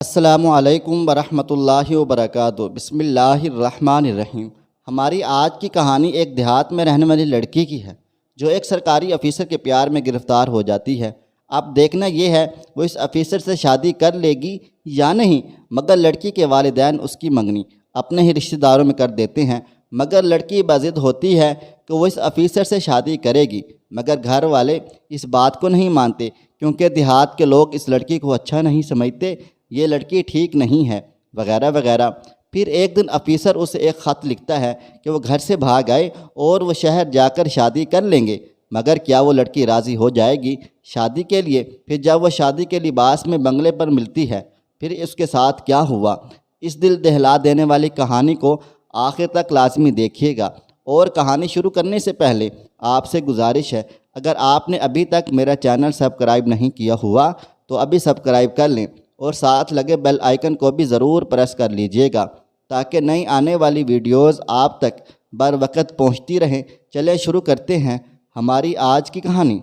السلام علیکم ورحمۃ اللہ وبرکاتہ۔ بسم اللہ الرحمن الرحیم۔ ہماری آج کی کہانی ایک دیہات میں رہنے والی لڑکی کی ہے جو ایک سرکاری افیسر کے پیار میں گرفتار ہو جاتی ہے۔ اب دیکھنا یہ ہے وہ اس افیسر سے شادی کر لے گی یا نہیں، مگر لڑکی کے والدین اس کی منگنی اپنے ہی رشتہ داروں میں کر دیتے ہیں، مگر لڑکی بضد ہوتی ہے کہ وہ اس افیسر سے شادی کرے گی، مگر گھر والے اس بات کو نہیں مانتے کیونکہ دیہات کے لوگ اس لڑکی کو اچھا نہیں سمجھتے، یہ لڑکی ٹھیک نہیں ہے وغیرہ وغیرہ۔ پھر ایک دن افیسر اسے ایک خط لکھتا ہے کہ وہ گھر سے بھاگ آئے اور وہ شہر جا کر شادی کر لیں گے، مگر کیا وہ لڑکی راضی ہو جائے گی شادی کے لیے؟ پھر جب وہ شادی کے لباس میں بنگلے پر ملتی ہے، پھر اس کے ساتھ کیا ہوا؟ اس دل دہلا دینے والی کہانی کو آخر تک لازمی دیکھیے گا۔ اور کہانی شروع کرنے سے پہلے آپ سے گزارش ہے، اگر آپ نے ابھی تک میرا چینل سبسکرائب نہیں کیا ہوا تو ابھی سبسکرائب کر لیں اور ساتھ لگے بیل آئیکن کو بھی ضرور پریس کر لیجئے گا تاکہ نئی آنے والی ویڈیوز آپ تک بر وقت پہنچتی رہیں۔ چلیں شروع کرتے ہیں ہماری آج کی کہانی۔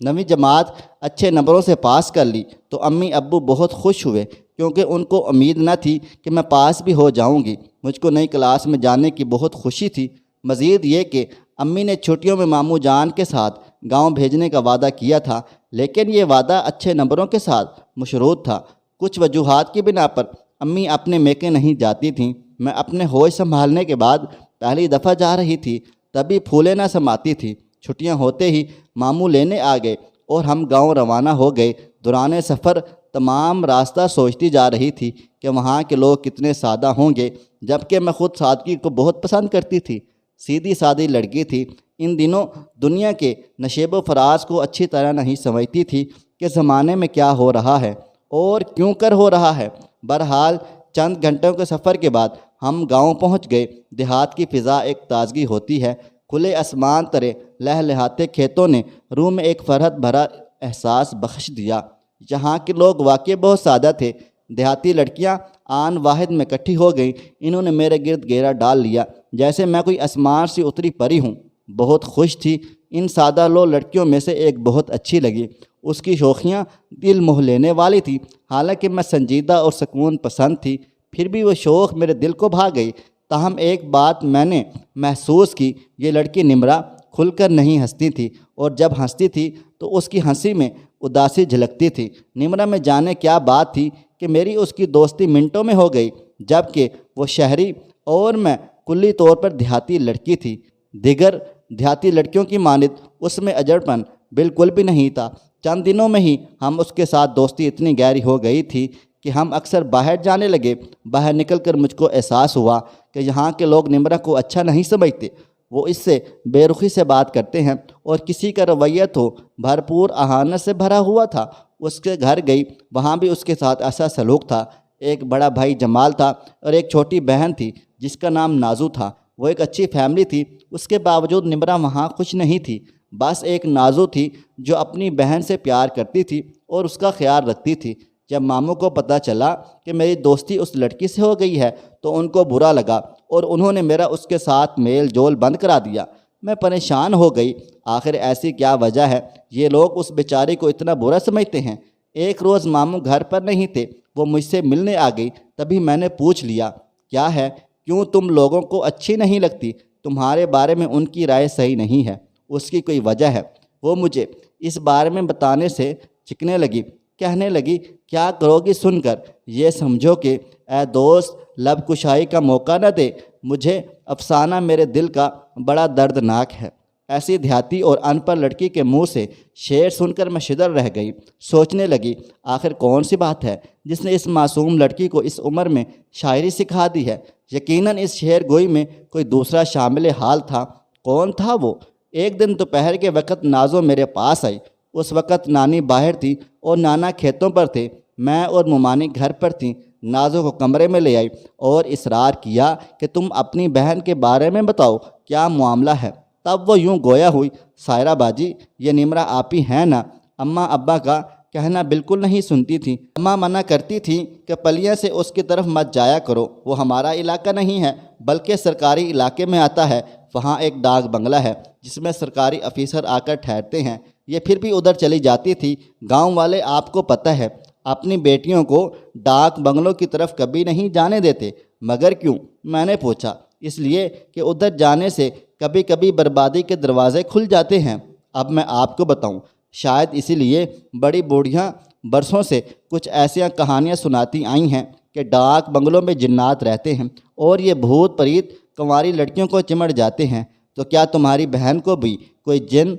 9ویں جماعت اچھے نمبروں سے پاس کر لی تو امی ابو بہت خوش ہوئے کیونکہ ان کو امید نہ تھی کہ میں پاس بھی ہو جاؤں گی۔ مجھ کو نئی کلاس میں جانے کی بہت خوشی تھی، مزید یہ کہ امی نے چھٹیوں میں ماموں جان کے ساتھ گاؤں بھیجنے کا وعدہ کیا تھا، لیکن یہ وعدہ اچھے نمبروں کے ساتھ مشروط تھا۔ کچھ وجوہات کی بنا پر امی اپنے میکے نہیں جاتی تھیں۔ میں اپنے ہوش سنبھالنے کے بعد پہلی دفعہ جا رہی تھی، تبھی پھولیں نہ سماتی تھی۔ چھٹیاں ہوتے ہی ماموں لینے آ گئے اور ہم گاؤں روانہ ہو گئے۔ دوران سفر تمام راستہ سوچتی جا رہی تھی کہ وہاں کے لوگ کتنے سادہ ہوں گے، جبکہ میں خود سادگی کو بہت پسند کرتی تھی۔ سیدھی سادی لڑکی تھی۔ ان دنوں دنیا کے نشیب و فراز کو اچھی طرح نہیں سمجھتی تھی کہ زمانے میں کیا ہو رہا ہے اور کیوں کر ہو رہا ہے۔ بہرحال چند گھنٹوں کے سفر کے بعد ہم گاؤں پہنچ گئے۔ دیہات کی فضا ایک تازگی ہوتی ہے، کھلے آسمان تلے لہلہاتے کھیتوں نے روح میں ایک فرحت بھرا احساس بخش دیا۔ یہاں کے لوگ واقعی بہت سادہ تھے۔ دیہاتی لڑکیاں آن واحد میں اکٹھی ہو گئیں۔ انہوں نے میرے گرد گھیرا ڈال لیا جیسے میں کوئی آسمان سے اتری پری ہوں۔ بہت خوش تھی۔ ان سادہ لو لڑکیوں میں سے ایک بہت اچھی لگی۔ اس کی شوخیاں دل موہ لینے والی تھی۔ حالانکہ میں سنجیدہ اور سکون پسند تھی، پھر بھی وہ شوق میرے دل کو بھا گئی۔ تاہم ایک بات میں نے محسوس کی، یہ لڑکی نمرہ کھل کر نہیں ہنستی تھی، اور جب ہنستی تھی تو اس کی ہنسی میں اداسی جھلکتی تھی۔ نمرہ میں جانے کیا بات تھی کہ میری اس کی دوستی منٹوں میں ہو گئی، جبکہ وہ شہری اور میں کلی طور پر دیہاتی لڑکی تھی۔ دیگر دیہاتی لڑکیوں کی مانند اس میں اجڑ پن بالکل بھی نہیں تھا۔ چند دنوں میں ہی ہم اس کے ساتھ دوستی اتنی گہری ہو گئی تھی کہ ہم اکثر باہر جانے لگے۔ باہر نکل کر مجھ کو احساس ہوا کہ یہاں کے لوگ نمرہ کو اچھا نہیں سمجھتے، وہ اس سے بے رخی سے بات کرتے ہیں اور کسی کا رویہ تو بھرپور اہانت سے بھرا ہوا تھا۔ اس کے گھر گئی، وہاں بھی اس کے ساتھ ایسا سلوک تھا۔ ایک بڑا بھائی جمال تھا اور ایک چھوٹی بہن تھی جس کا نام نازو تھا۔ وہ ایک اچھی فیملی تھی، اس کے باوجود نمرہ وہاں خوش نہیں تھی۔ بس ایک نازو تھی جو اپنی بہن سے پیار کرتی تھی اور اس کا خیال رکھتی تھی۔ جب ماموں کو پتہ چلا کہ میری دوستی اس لڑکی سے ہو گئی ہے تو ان کو برا لگا اور انہوں نے میرا اس کے ساتھ میل جول بند کرا دیا۔ میں پریشان ہو گئی، آخر ایسی کیا وجہ ہے یہ لوگ اس بیچاری کو اتنا برا سمجھتے ہیں۔ ایک روز ماموں گھر پر نہیں تھے، وہ مجھ سے ملنے آ گئی۔ تبھی میں نے پوچھ لیا، کیا ہے، کیوں تم لوگوں کو اچھی نہیں لگتی؟ تمہارے بارے میں ان کی رائے صحیح نہیں ہے، اس کی کوئی وجہ ہے۔ وہ مجھے اس بارے میں بتانے سے چکنے لگی، کہنے لگی، کیا کرو گی سن کر؟ یہ سمجھو کہ اے دوست لب کشائی کا موقع نہ دے، مجھے افسانہ میرے دل کا بڑا دردناک ہے۔ ایسی دیہاتی اور ان پڑھ لڑکی کے منہ سے شعر سن کر میں شدر رہ گئی۔ سوچنے لگی، آخر کون سی بات ہے جس نے اس معصوم لڑکی کو اس عمر میں شاعری سکھا دی ہے؟ یقیناً اس شعر گوئی میں کوئی دوسرا شامل حال تھا۔ کون تھا وہ؟ ایک دن دوپہر کے وقت نازو میرے پاس آئی۔ اس وقت نانی باہر تھی اور نانا کھیتوں پر تھے، میں اور ممانی گھر پر تھیں۔ نازو کو کمرے میں لے آئی اور اصرار کیا کہ تم اپنی بہن کے بارے میں بتاؤ، کیا معاملہ ہے؟ تب وہ یوں گویا ہوئی، سائرہ باجی یہ نمرہ آپ ہی ہیں نا؟ اماں ابا کا کہنا بالکل نہیں سنتی تھی۔ اماں منع کرتی تھیں کہ پلیاں سے اس کی طرف مت جایا کرو، وہ ہمارا علاقہ نہیں ہے بلکہ سرکاری علاقے میں آتا ہے، وہاں ایک ڈاک بنگلہ ہے جس میں سرکاری افیسر آ کر ٹھہرتے ہیں۔ یہ پھر بھی ادھر چلی جاتی تھی۔ گاؤں والے آپ کو پتہ ہے اپنی بیٹیوں کو ڈاک بنگلوں کی طرف کبھی نہیں جانے دیتے۔ مگر کیوں؟ میں نے پوچھا۔ اس لیے کہ ادھر جانے سے کبھی کبھی بربادی کے دروازے کھل جاتے ہیں۔ اب میں آپ کو بتاؤں، شاید اسی لیے بڑی بوڑھیاں برسوں سے کچھ ایسی کہانیاں سناتی آئی ہیں کہ ڈاک بنگلوں میں جنات رہتے ہیں اور یہ بھوت پریت کنواری لڑکیوں کو چمٹ جاتے ہیں۔ تو کیا تمہاری بہن کو بھی کوئی جن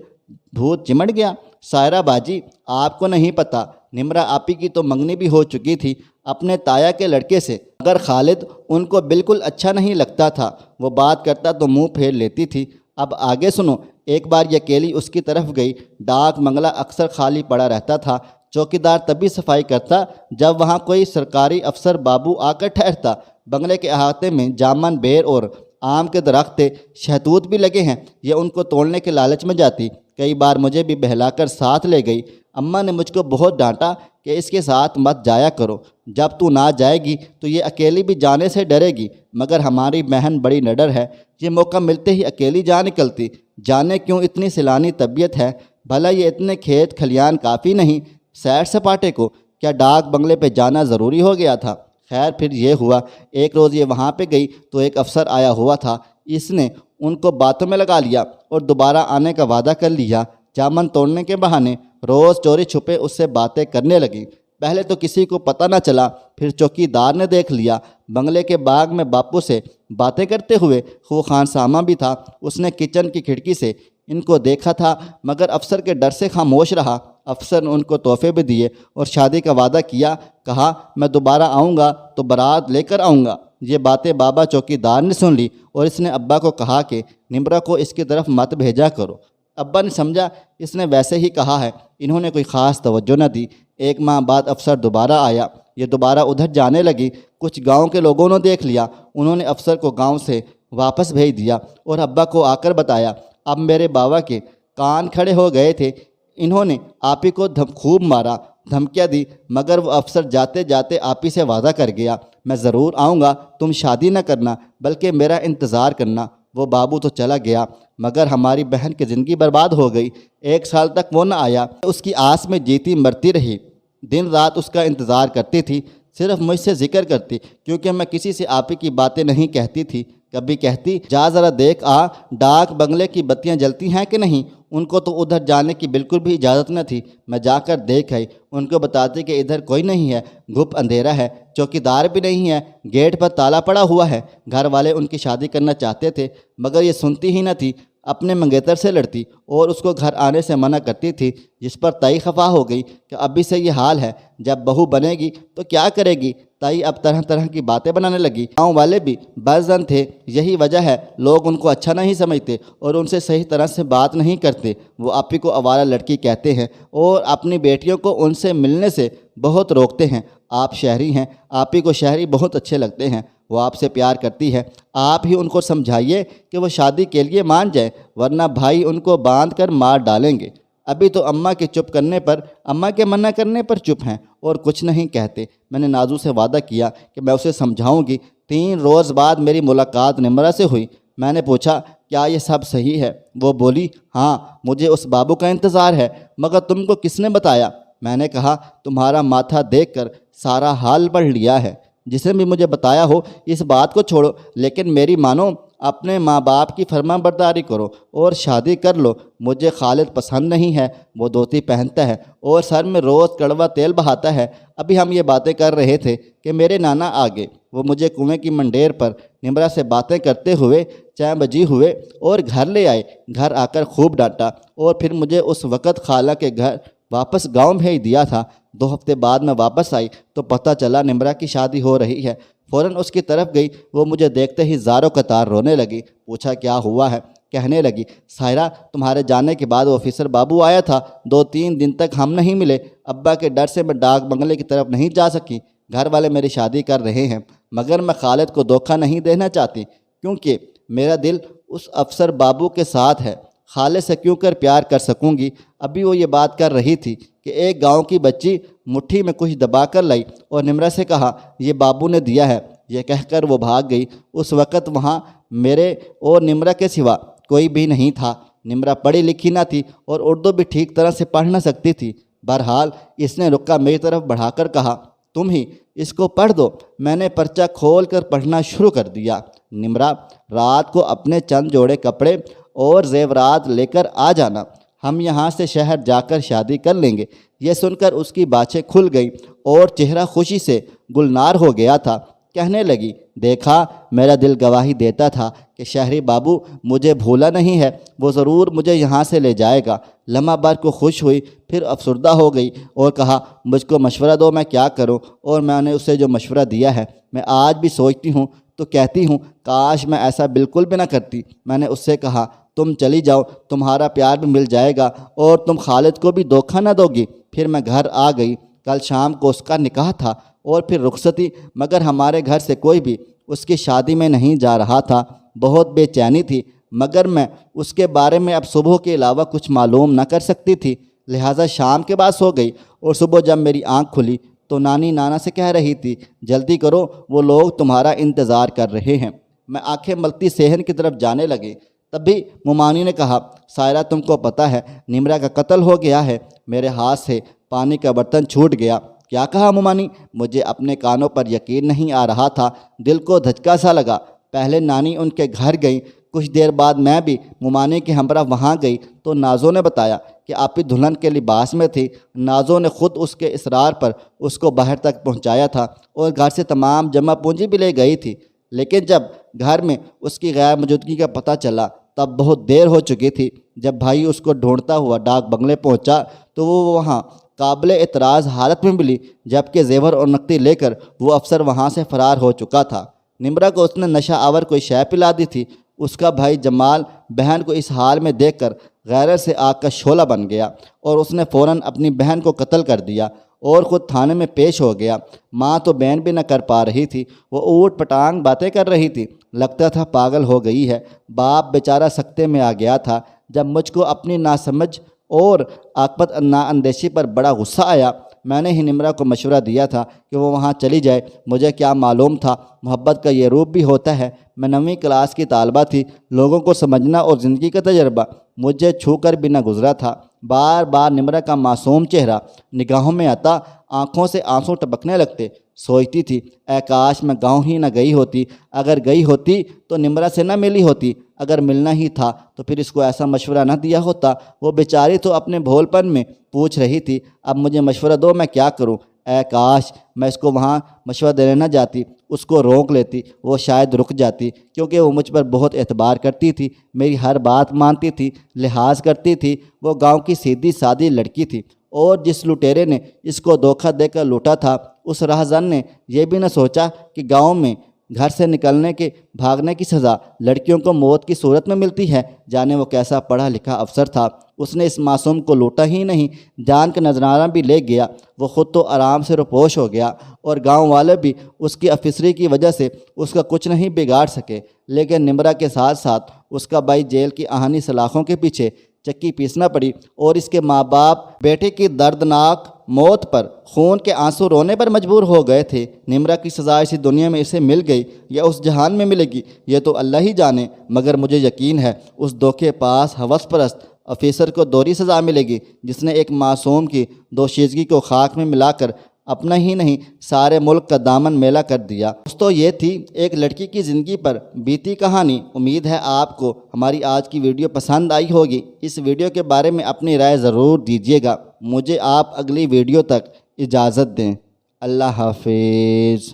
بھوت چمٹ گیا؟ سائرہ باجی، آپ کو نہیں پتہ، نمرہ آپی کی تو منگنی بھی ہو چکی تھی اپنے تایا کے لڑکے سے، مگر خالد ان کو بالکل اچھا نہیں لگتا تھا۔ وہ بات کرتا تو منہ پھیر لیتی تھی۔ اب آگے سنو۔ ایک بار یہ اکیلی اس کی طرف گئی۔ ڈاک بنگلہ اکثر خالی پڑا رہتا تھا۔ چوکیدار تبھی صفائی کرتا جب وہاں کوئی سرکاری افسر بابو آ کر ٹھہرتا۔ بنگلے کے احاطے میں جامن، بیر اور آم کے درخت تھے، شہتوت بھی لگے ہیں۔ یہ ان کو توڑنے کے لالچ میں جاتی۔ کئی بار مجھے بھی بہلا کر ساتھ لے گئی۔ اماں نے مجھ کو بہت ڈانٹا کہ اس کے ساتھ مت جایا کرو، جب تو نہ جائے گی تو یہ اکیلی بھی جانے سے ڈرے گی۔ مگر ہماری بہن بڑی نڈر ہے، یہ موقع ملتے ہی اکیلی جا نکلتی۔ جانے کیوں اتنی سیلانی طبیعت ہے؟ بھلا یہ اتنے کھیت کھلیان کافی نہیں سیر سپاٹے کو؟ کیا ڈاک بنگلے پہ جانا ضروری ہو گیا تھا؟ خیر پھر یہ ہوا، ایک روز یہ وہاں پہ گئی تو ایک افسر آیا ہوا تھا۔ اس نے ان کو باتوں میں لگا لیا اور دوبارہ آنے کا وعدہ کر لیا۔ جامن توڑنے کے بہانے روز چوری چھپے اس سے باتیں کرنے لگی۔ پہلے تو کسی کو پتہ نہ چلا، پھر چوکیدار نے دیکھ لیا۔ بنگلے کے باغ میں باپو سے باتیں کرتے ہوئے خان سامہ بھی تھا۔ اس نے کچن کی کھڑکی سے ان کو دیکھا تھا، مگر افسر کے ڈر سے خاموش رہا۔ افسر نے ان کو تحفے بھی دیے اور شادی کا وعدہ کیا۔ کہا میں دوبارہ آؤں گا تو بارات لے کر آؤں گا۔ یہ باتیں بابا چوکیدار نے سن لی اور اس نے ابا کو کہا کہ نمرہ کو اس کی طرف مت بھیجا کرو۔ ابا نے سمجھا اس نے ویسے ہی کہا ہے، انہوں نے کوئی خاص توجہ نہ دی۔ ایک ماہ بعد افسر دوبارہ آیا۔ یہ دوبارہ ادھر جانے لگی۔ کچھ گاؤں کے لوگوں نے دیکھ لیا، انہوں نے افسر کو گاؤں سے واپس بھیج دیا اور ابا کو آ کر بتایا۔ اب میرے بابا کے کان کھڑے ہو گئے تھے۔ انہوں نے آپی کو خوب مارا، دھمکیاں دی، مگر وہ افسر جاتے جاتے آپی سے وعدہ کر گیا، میں ضرور آؤں گا، تم شادی نہ کرنا بلکہ میرا انتظار کرنا۔ وہ بابو تو چلا گیا، مگر ہماری بہن کی زندگی برباد ہو گئی۔ 1 سال تک وہ نہ آیا۔ اس کی آس میں جیتی مرتی رہی۔ دن رات اس کا انتظار کرتی تھی، صرف مجھ سے ذکر کرتی، کیونکہ میں کسی سے آپی کی باتیں نہیں کہتی تھی۔ کبھی کہتی جا ذرا دیکھ آ ڈاک بنگلے کی بتیاں جلتی ہیں کہ نہیں۔ ان کو تو ادھر جانے کی بالکل بھی اجازت نہ تھی۔ میں جا کر دیکھ آئی۔ ان کو بتاتی کہ ادھر کوئی نہیں ہے، گھپ اندھیرا ہے، چوکیدار بھی نہیں ہے، گیٹ پر تالا پڑا ہوا ہے۔ گھر والے ان کی شادی کرنا چاہتے تھے، مگر یہ سنتی ہی نہ تھی، اپنے منگیتر سے لڑتی اور اس کو گھر آنے سے منع کرتی تھی، جس پر تائی خفا ہو گئی کہ ابھی سے یہ حال ہے، جب بہو بنے گی تو کیا کرے گی۔ تائی اب طرح طرح کی باتیں بنانے لگی۔ گاؤں والے بھی بدظن تھے، یہی وجہ ہے لوگ ان کو اچھا نہیں سمجھتے اور ان سے صحیح طرح سے بات نہیں کرتے۔ وہ آپی کو آوارہ لڑکی کہتے ہیں اور اپنی بیٹیوں کو ان سے ملنے سے بہت روکتے ہیں۔ آپ شہری ہیں، آپی کو شہری بہت اچھے لگتے ہیں، وہ آپ سے پیار کرتی ہے۔ آپ ہی ان کو سمجھائیے کہ وہ شادی کے لیے مان جائیں، ورنہ بھائی ان کو باندھ کر مار ڈالیں گے۔ ابھی تو اماں کے چپ کرنے پر، اماں کے منع کرنے پر چپ ہیں اور کچھ نہیں کہتے۔ میں نے نازو سے وعدہ کیا کہ میں اسے سمجھاؤں گی۔ 3 روز بعد میری ملاقات نمرہ سے ہوئی۔ میں نے پوچھا کیا یہ سب صحیح ہے؟ وہ بولی ہاں، مجھے اس بابو کا انتظار ہے، مگر تم کو کس نے بتایا؟ میں نے کہا تمہارا ماتھا دیکھ کر سارا حال پڑھ لیا ہے، جس نے بھی مجھے بتایا ہو اس بات کو چھوڑو، لیکن میری مانو، اپنے ماں باپ کی فرما برداری کرو اور شادی کر لو۔ مجھے خالد پسند نہیں ہے، وہ دھوتی پہنتا ہے اور سر میں روز کڑوا تیل بہاتا ہے۔ ابھی ہم یہ باتیں کر رہے تھے کہ میرے نانا آگے، وہ مجھے کنویں کی منڈیر پر نمرہ سے باتیں کرتے ہوئے 4 بجے ہوئے اور گھر لے آئے۔ گھر آ کر خوب ڈانٹا اور پھر مجھے اس وقت خالہ کے گھر واپس گاؤں بھیج دیا تھا۔ 2 ہفتے بعد میں واپس آئی تو پتہ چلا نمرہ کی شادی ہو رہی ہے۔ فوراً اس کی طرف گئی، وہ مجھے دیکھتے ہی زاروں قطار رونے لگی۔ پوچھا کیا ہوا ہے؟ کہنے لگی سائرہ تمہارے جانے کے بعد وہ آفیسر بابو آیا تھا، 2-3 دن تک ہم نہیں ملے۔ ابا کے ڈر سے میں ڈاک بنگلے کی طرف نہیں جا سکی۔ گھر والے میری شادی کر رہے ہیں، مگر میں خالد کو دھوکہ نہیں دینا چاہتی، کیونکہ میرا دل اس افسر بابو کے ساتھ ہے۔ خالد سے کیوں کر پیار کر سکوں گی؟ ابھی وہ یہ بات کر رہی تھی کہ ایک گاؤں کی بچی مٹھی میں کچھ دبا کر لائی اور نمرہ سے کہا یہ بابو نے دیا ہے۔ یہ کہہ کر وہ بھاگ گئی۔ اس وقت وہاں میرے اور نمرہ کے سوا کوئی بھی نہیں تھا۔ نمرہ پڑھی لکھی نہ تھی اور اردو بھی ٹھیک طرح سے پڑھ نہ سکتی تھی۔ بہرحال اس نے رکا میری طرف بڑھا کر کہا، تم ہی اس کو پڑھ دو۔ میں نے پرچہ کھول کر پڑھنا شروع کر دیا۔ نمرا، رات کو اپنے چند جوڑے کپڑے اور زیورات لے کر آ جانا، ہم یہاں سے شہر جا کر شادی کر لیں گے۔ یہ سن کر اس کی باچھیں کھل گئیں اور چہرہ خوشی سے گلنار ہو گیا تھا۔ کہنے لگی، دیکھا میرا دل گواہی دیتا تھا کہ شہری بابو مجھے بھولا نہیں ہے، وہ ضرور مجھے یہاں سے لے جائے گا۔ لمحہ بھر کو خوش ہوئی، پھر افسردہ ہو گئی اور کہا، مجھ کو مشورہ دو، میں کیا کروں؟ اور میں نے اسے جو مشورہ دیا ہے میں آج بھی سوچتی ہوں تو کہتی ہوں کاش میں ایسا بالکل بھی نہ کرتی۔ میں نے اس سے کہا، تم چلی جاؤ، تمہارا پیار بھی مل جائے گا اور تم خالد کو بھی دھوکہ نہ دو گی۔ پھر میں گھر آ گئی۔ کل شام کو اس کا نکاح تھا اور پھر رخصتی، مگر ہمارے گھر سے کوئی بھی اس کی شادی میں نہیں جا رہا تھا۔ بہت بے چینی تھی، مگر میں اس کے بارے میں اب صبح کے علاوہ کچھ معلوم نہ کر سکتی تھی، لہٰذا شام کے بعد سو گئی۔ اور صبح جب میری آنکھ کھلی تو نانی نانا سے کہہ رہی تھی، جلدی کرو، وہ لوگ تمہارا انتظار کر رہے ہیں۔ میں آنکھیں ملتی صحن کی طرف جانے لگی، تبھی مومانی نے کہا، سائرہ تم کو پتہ ہے نمرا کا قتل ہو گیا ہے۔ میرے ہاتھ سے پانی کا برتن چھوٹ گیا۔ کیا کہا مومانی؟ مجھے اپنے کانوں پر یقین نہیں آ رہا تھا، دل کو دھچکا سا لگا۔ پہلے نانی ان کے گھر گئیں، کچھ دیر بعد میں بھی مومانی کے ہمراہ وہاں گئی تو نازو نے بتایا کہ آپی دلہن کے لباس میں تھی۔ نازو نے خود اس کے اصرار پر اس کو باہر تک پہنچایا تھا اور گھر سے تمام جمع پونجی بھی لے گئی تھی، لیکن جب گھر میں اس کی غیر موجودگی کا پتہ چلا تب بہت دیر ہو چکی تھی۔ جب بھائی اس کو ڈھونڈتا ہوا ڈاک بنگلے پہنچا تو وہ وہاں قابل اعتراض حالت میں ملی، جبکہ زیور اور نقدی لے کر وہ افسر وہاں سے فرار ہو چکا تھا۔ نمرا کو اس نے نشہ آور کوئی شے پلا دی تھی۔ اس کا بھائی جمال بہن کو اس حال میں دیکھ کر غیرت سے آگ کا شعلہ بن گیا اور اس نے فوراً اپنی بہن کو قتل کر دیا اور خود تھانے میں پیش ہو گیا۔ ماں تو بہن بھی نہ کر پا رہی تھی، وہ اوٹ پٹانگ باتیں کر رہی تھی، لگتا تھا پاگل ہو گئی ہے۔ باپ بیچارہ سکتے میں آ گیا تھا۔ جب مجھ کو اپنی ناسمجھ اور عاقبت نااندیشی پر بڑا غصہ آیا، میں نے ہی نمرا کو مشورہ دیا تھا کہ وہ وہاں چلی جائے۔ مجھے کیا معلوم تھا محبت کا یہ روپ بھی ہوتا ہے۔ میں 9ویں کلاس کی طالبہ تھی، لوگوں کو سمجھنا اور زندگی کا تجربہ مجھے چھو کر بھی نہ گزرا تھا۔ بار بار نمرا کا معصوم چہرہ نگاہوں میں آتا، آنکھوں سے آنسو ٹپکنے لگتے۔ سوچتی تھی، اے کاش میں گاؤں ہی نہ گئی ہوتی، اگر گئی ہوتی تو نمرا سے نہ ملی ہوتی، اگر ملنا ہی تھا تو پھر اس کو ایسا مشورہ نہ دیا ہوتا۔ وہ بیچاری تو اپنے بھول پن میں پوچھ رہی تھی، اب مجھے مشورہ دو، میں کیا کروں؟ اے کاش میں اس کو وہاں مشورہ دینے نہ جاتی، اس کو روک لیتی، وہ شاید رک جاتی، کیونکہ وہ مجھ پر بہت اعتبار کرتی تھی، میری ہر بات مانتی تھی، لحاظ کرتی تھی۔ وہ گاؤں کی سیدھی سادی لڑکی تھی اور جس لٹیرے نے اس کو دھوکہ دے کر لوٹا تھا، اس راہزن نے یہ بھی نہ سوچا کہ گاؤں میں گھر سے نکلنے کے بھاگنے کی سزا لڑکیوں کو موت کی صورت میں ملتی ہے۔ جانے وہ کیسا پڑھا لکھا افسر تھا، اس نے اس معصوم کو لوٹا ہی نہیں، جان کا نذرانہ بھی لے گیا۔ وہ خود تو آرام سے روپوش ہو گیا اور گاؤں والے بھی اس کی افسری کی وجہ سے اس کا کچھ نہیں بگاڑ سکے، لیکن نمرا کے ساتھ ساتھ اس کا بھائی جیل کی آہنی سلاخوں کے پیچھے چکی پیسنا پڑی اور اس کے ماں باپ بیٹے کی دردناک موت پر خون کے آنسو رونے پر مجبور ہو گئے تھے۔ نمرا کی سزا اسی دنیا میں اسے مل گئی یا اس جہان میں ملے گی یہ تو اللہ ہی جانے، مگر مجھے یقین ہے اس دھوکے پاس ہوس پرست آفیسر کو دوہری سزا ملے گی جس نے ایک معصوم کی دوشیزگی کو خاک میں ملا کر اپنا ہی نہیں سارے ملک کا دامن میلا کر دیا۔ دوستو، یہ تھی ایک لڑکی کی زندگی پر بیتی کہانی۔ امید ہے آپ کو ہماری آج کی ویڈیو پسند آئی ہوگی۔ اس ویڈیو کے بارے میں اپنی رائے ضرور دیجیے گا۔ مجھے آپ اگلی ویڈیو تک اجازت دیں۔ اللہ حافظ۔